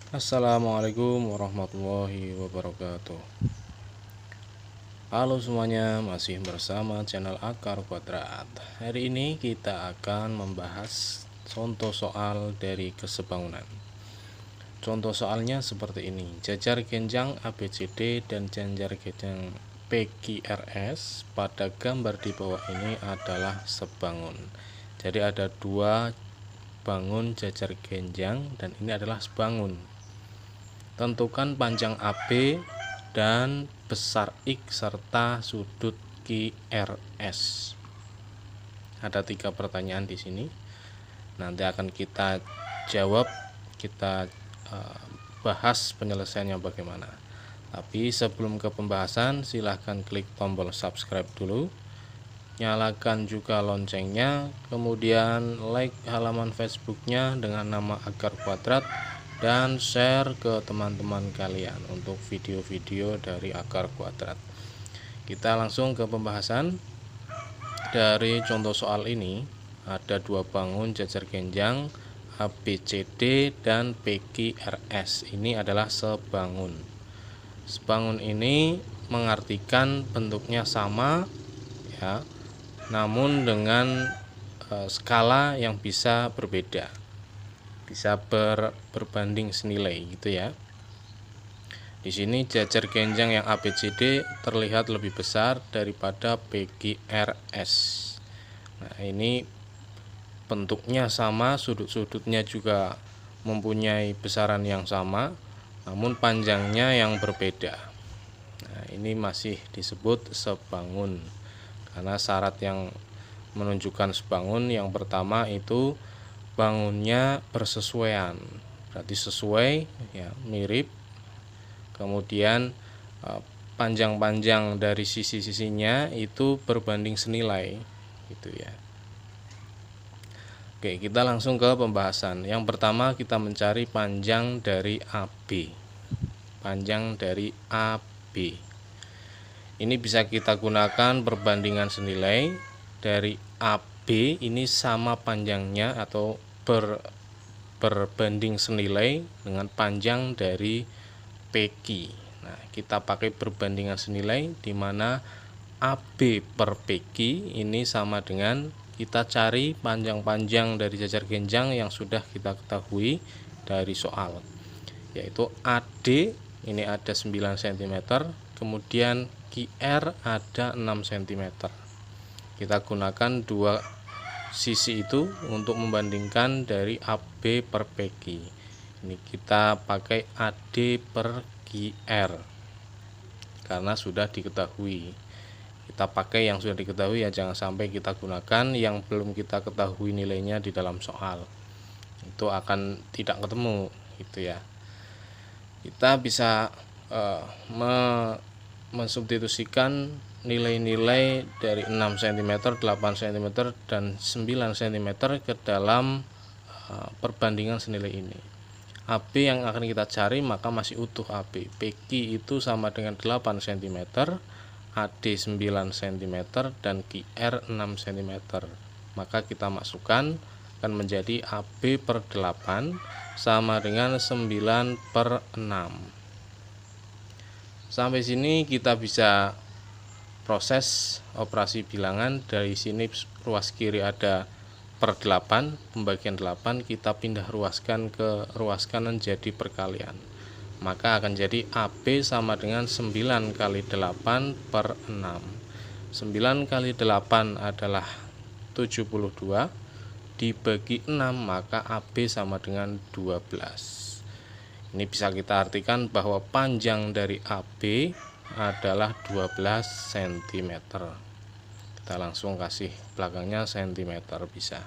Assalamualaikum warahmatullahi wabarakatuh. Halo semuanya, masih bersama channel Akar Kuadrat. Hari ini kita akan membahas contoh soal dari kesebangunan. Contoh soalnya seperti ini: jajar genjang ABCD dan jajar genjang PQRS pada gambar di bawah ini adalah sebangun. Jadi ada dua bangun jajar genjang dan ini adalah sebangun. Tentukan panjang AB dan besar X serta sudut QRS. Ada 3 pertanyaan di sini. Nanti akan kita jawab, kita bahas penyelesaiannya bagaimana. Tapi sebelum ke pembahasan, silahkan klik tombol subscribe dulu, nyalakan juga loncengnya, kemudian like halaman Facebooknya dengan nama Akar Kuadrat, dan share ke teman-teman kalian untuk video-video dari Akar Kuadrat. Kita langsung ke pembahasan. Dari contoh soal ini ada dua bangun jajar genjang ABCD dan PQRS. Ini adalah sebangun. Sebangun ini mengartikan bentuknya sama ya, namun dengan skala yang bisa berbeda, bisa berbanding senilai gitu ya. Di sini jajar genjang yang ABCD terlihat lebih besar daripada PQRS. Nah, ini bentuknya sama, sudut-sudutnya juga mempunyai besaran yang sama, namun panjangnya yang berbeda. Nah, ini masih disebut sebangun karena syarat yang menunjukkan sebangun yang pertama itu bangunnya bersesuaian, berarti sesuai ya, mirip. Kemudian panjang-panjang dari sisi-sisinya itu berbanding senilai gitu ya. Oke, kita langsung ke pembahasan. Yang pertama kita mencari panjang dari AB. Panjang dari AB ini bisa kita gunakan perbandingan senilai. Dari AB ini sama panjangnya atau berbanding senilai dengan panjang dari PQ. Nah, kita pakai perbandingan senilai di mana AB per PQ ini sama dengan, kita cari panjang-panjang dari jajar genjang yang sudah kita ketahui dari soal, yaitu AD ini ada 9 cm, kemudian QR ada 6 cm. Kita gunakan dua sisi itu untuk membandingkan dari AB per PQ. Ini kita pakai AD per QR karena sudah diketahui. Kita pakai yang sudah diketahui ya, jangan sampai kita gunakan yang belum kita ketahui nilainya di dalam soal. Itu akan tidak ketemu gitu ya. Kita bisa mensubstitusikan nilai-nilai dari 6 cm, 8 cm, dan 9 cm ke dalam perbandingan senilai ini. AB yang akan kita cari maka masih utuh AB. PQ itu sama dengan 8 cm, AD 9 cm, dan QR 6 cm. Maka kita masukkan akan menjadi AB per 8 sama dengan 9 per 6. Sampai sini kita bisa proses operasi bilangan. Dari sini ruas kiri ada per 8, pembagian 8, kita pindah ruaskan ke ruas kanan jadi perkalian. Maka akan jadi AB sama dengan 9 kali 8 per 6. 9 kali 8 adalah 72, dibagi 6 maka AB sama dengan 12. Ini bisa kita artikan bahwa panjang dari AB adalah 12 cm. Kita langsung kasih belakangnya cm bisa.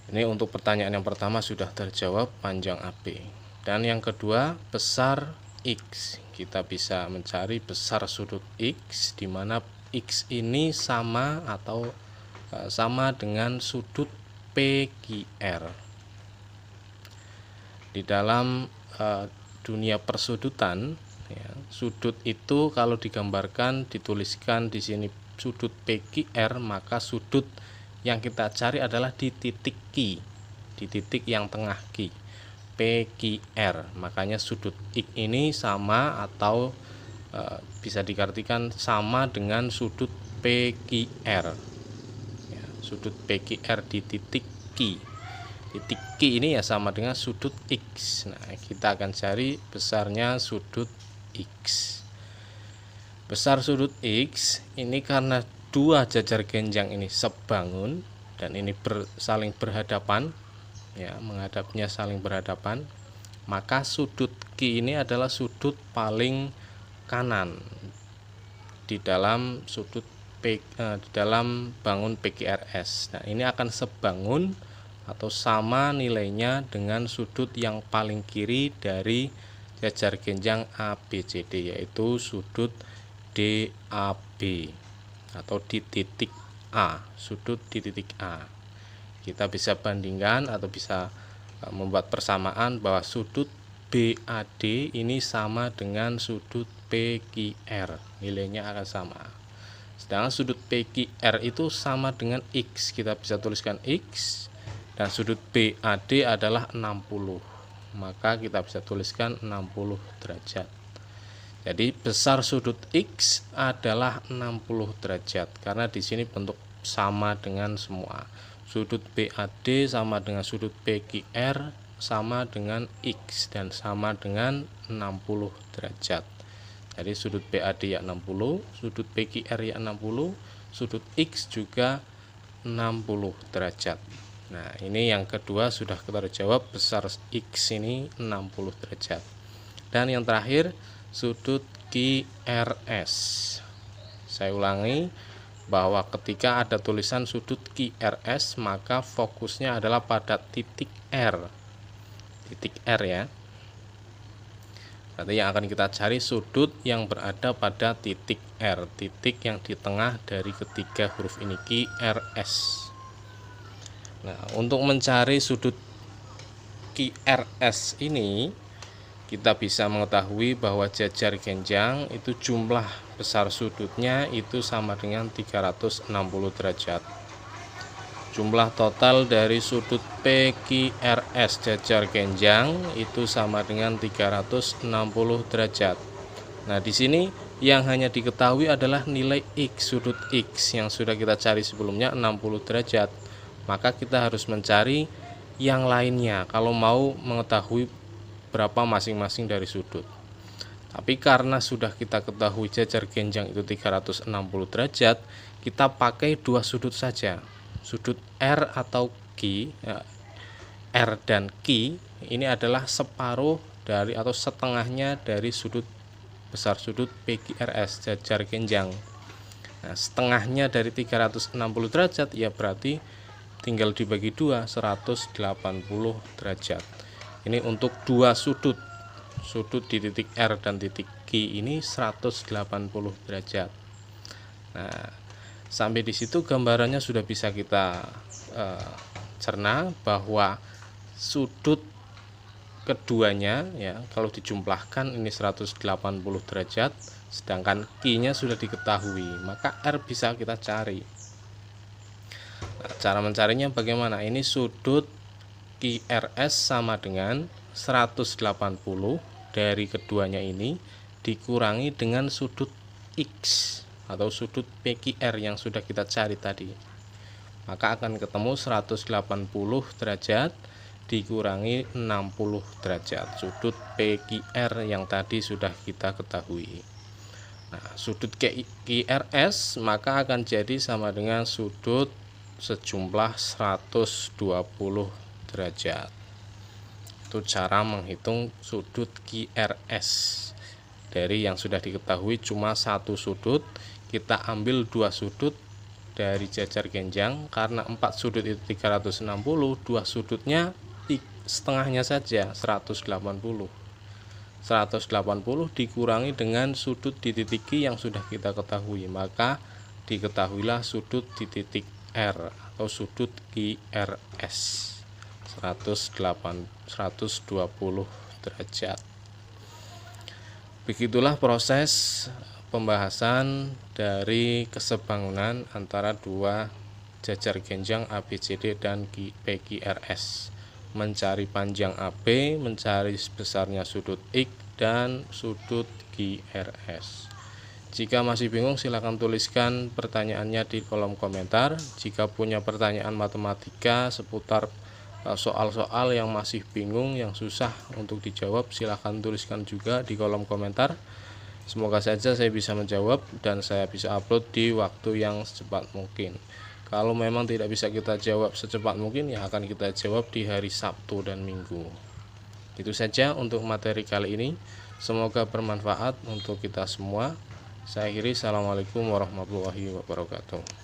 Ini untuk pertanyaan yang pertama sudah terjawab, panjang AB. Dan yang kedua, besar X. Kita bisa mencari besar sudut X, di mana X ini sama atau sama dengan sudut PQR. Di dalam dunia persudutan ya, sudut itu kalau digambarkan, dituliskan di sini sudut PQR, maka sudut yang kita cari adalah di titik Q, di titik yang tengah Q. PQR. Makanya sudut X ini sama atau bisa diartikan sama dengan sudut PQR. Ya, sudut PQR di titik Q. Titik Q ini ya sama dengan sudut X. Nah, kita akan cari besarnya sudut X. Besar sudut X ini karena dua jajar genjang ini sebangun dan ini saling berhadapan, ya, menghadapnya saling berhadapan, maka sudut Q ini adalah sudut paling kanan di dalam di dalam bangun PQRS. Nah, ini akan sebangun atau sama nilainya dengan sudut yang paling kiri dari jajar genjang ABCD, yaitu sudut DAB atau di titik A, sudut di titik A. Kita bisa bandingkan atau bisa membuat persamaan bahwa sudut BAD ini sama dengan sudut PQR, nilainya akan sama. Sedangkan sudut PQR itu sama dengan X, kita bisa tuliskan X, dan sudut BAD adalah 60, maka kita bisa tuliskan 60 derajat. Jadi besar sudut X adalah 60 derajat karena di sini bentuk sama dengan semua. Sudut BAD sama dengan sudut PQR sama dengan X dan sama dengan 60 derajat. Jadi sudut BAD ya 60, sudut PQR ya 60, sudut X juga 60 derajat. Nah, ini yang kedua sudah kita jawab, besar X ini 60 derajat. Dan yang terakhir sudut QRS. Saya ulangi bahwa ketika ada tulisan sudut QRS maka fokusnya adalah pada titik R. Titik R ya. Berarti yang akan kita cari sudut yang berada pada titik R, titik yang di tengah dari ketiga huruf ini, QRS. Nah, untuk mencari sudut QRS ini kita bisa mengetahui bahwa jajar genjang itu jumlah besar sudutnya itu sama dengan 360 derajat. Jumlah total dari sudut PQRS jajar genjang itu sama dengan 360 derajat. Nah, di sini yang hanya diketahui adalah nilai X, sudut X yang sudah kita cari sebelumnya 60 derajat. Maka kita harus mencari yang lainnya kalau mau mengetahui berapa masing-masing dari sudut. Tapi karena sudah kita ketahui jajar genjang itu 360 derajat, kita pakai dua sudut saja. Sudut R atau Q, ya, R dan Q ini adalah separuh dari atau setengahnya dari sudut besar sudut PQRS jajar genjang. Nah, setengahnya dari 360 derajat ya berarti tinggal dibagi dua, 180 derajat. Ini untuk dua sudut di titik R dan titik Q ini 180 derajat. Nah, sampai di situ gambarannya sudah bisa kita cerna bahwa sudut keduanya ya kalau dijumlahkan ini 180 derajat, sedangkan Q-nya sudah diketahui, maka R bisa kita cari. Nah, cara mencarinya bagaimana? Ini sudut QRS sama dengan 180 dari keduanya ini dikurangi dengan sudut X atau sudut PQR yang sudah kita cari tadi. Maka akan ketemu 180 derajat dikurangi 60 derajat sudut PQR yang tadi sudah kita ketahui. Nah, sudut QRS maka akan jadi sama dengan sudut sejumlah 120 derajat. Itu cara menghitung sudut QRS. Dari yang sudah diketahui cuma satu sudut, kita ambil dua sudut dari jajar genjang. Karena 4 sudut itu 360, dua sudutnya setengahnya saja 180. 180 dikurangi dengan sudut di titik Q yang sudah kita ketahui, maka diketahuilah sudut di titik R atau sudut QRS 120 derajat. Begitulah proses pembahasan dari kesebangunan antara dua jajar genjang ABCD dan PQRS. mencari panjang AB, mencari besarnya sudut X dan sudut QRS. Jika masih bingung, silahkan tuliskan pertanyaannya di kolom komentar. Jika punya pertanyaan matematika seputar soal-soal yang masih bingung, yang susah untuk dijawab, silahkan tuliskan juga di kolom komentar. Semoga saja saya bisa menjawab dan saya bisa upload di waktu yang secepat mungkin. Kalau memang tidak bisa kita jawab secepat mungkin, ya akan kita jawab di hari Sabtu dan Minggu. Itu saja untuk materi kali ini. Semoga bermanfaat untuk kita semua. Saya akhiri, assalamualaikum warahmatullahi wabarakatuh.